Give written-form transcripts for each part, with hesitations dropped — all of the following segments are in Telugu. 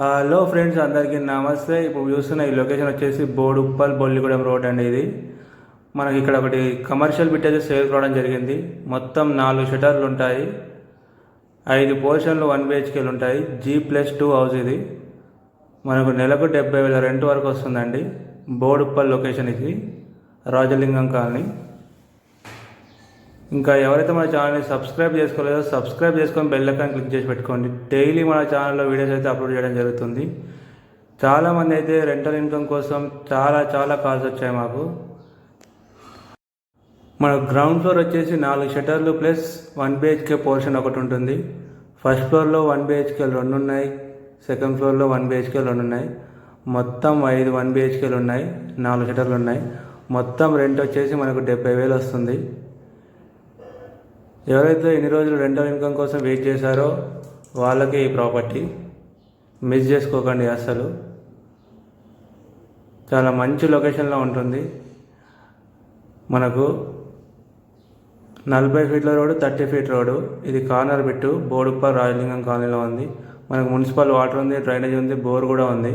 హలో ఫ్రెండ్స్, అందరికీ నమస్తే. ఇప్పుడు చూస్తున్న ఈ లొకేషన్ వచ్చేసి బోడుప్పల్ బొల్లిగూడెం రోడ్ అండి. ఇది మనకి ఇక్కడ ఒకటి కమర్షియల్ బిట్ అయితే సేల్ కావడం జరిగింది. మొత్తం 4 షటర్లు ఉంటాయి, 5 పోర్షన్లు 1 BHKలు ఉంటాయి. G+2 హౌస్ ఇది. మనకు నెలకు 70,000 రెంట్ వరకు వస్తుందండి. బోడుప్పల్ లొకేషన్ ఇది, రాజలింగం కాలనీ. ఇంకా ఎవరైతే మన ఛానల్ని సబ్స్క్రైబ్ చేసుకోలేదో సబ్స్క్రైబ్ చేసుకొని బెల్ ఐకాన్ క్లిక్ చేసి పెట్టుకోండి. డైలీ మన ఛానల్లో వీడియోస్ అయితే అప్లోడ్ చేయడం జరుగుతుంది. చాలామంది అయితే రెంటల్ ఇన్కమ్ కోసం చాలా కాల్స్ వచ్చాయి మాకు. మన గ్రౌండ్ ఫ్లోర్ వచ్చేసి 4 షటర్లు ప్లస్ 1 BHK పోర్షన్ ఒకటి ఉంటుంది. ఫస్ట్ ఫ్లోర్లో 1 BHKలు 2 ఉన్నాయి, సెకండ్ ఫ్లోర్లో 1 BHKలు 2 ఉన్నాయి. మొత్తం 5 1 BHKలు ఉన్నాయి, 4 షటర్లు ఉన్నాయి. మొత్తం రెంట్ వచ్చేసి మనకు 70,000 వస్తుంది. ఎవరైతే ఇన్ని రోజులు రెంటల్ ఇన్కమ్ కోసం వెయిట్ చేశారో వాళ్ళకి ఈ ప్రాపర్టీ మిస్ చేసుకోకండి. అసలు చాలా మంచి లొకేషన్లో ఉంటుంది. మనకు 40 ఫీట్ల రోడ్డు, 30 ఫీట్ రోడ్డు. ఇది కార్నర్ బిట్టు బోడుప్పల్ రాజలింగం కాలనీలో ఉంది. మనకు మున్సిపల్ వాటర్ ఉంది, డ్రైనేజ్ ఉంది, బోర్ కూడా ఉంది.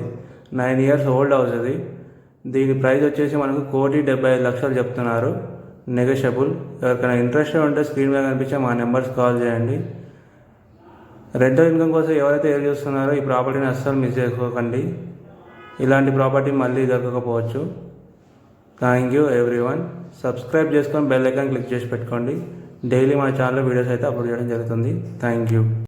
9 ఇయర్స్ ఓల్డ్ హౌస్ ఇది. దీని ప్రైస్ వచ్చేసి మనకు 1,75,00,000 చెప్తున్నారు. నెగోషియబుల్. ఎవరికైనా ఇంట్రెస్ట్ ఉంటే స్క్రీన్ మీద కనిపించే మా నెంబర్స్ కాల్ చేయండి. రెంటల్ ఇన్కమ్ కోసం ఎవరైతే ఎదురు చూస్తున్నారో ఈ ప్రాపర్టీని అస్సలు మిస్ చేసుకోకండి. ఇలాంటి ప్రాపర్టీ మళ్ళీ దొరకకపోవచ్చు. Thank you everyone. సబ్స్క్రైబ్ చేసుకొని బెల్ ఐకాన్ క్లిక్ చేసి పెట్టుకోండి. డైలీ మా ఛానల్లో వీడియోస్ అయితే అప్లోడ్ చేయడం జరుగుతుంది. Thank you.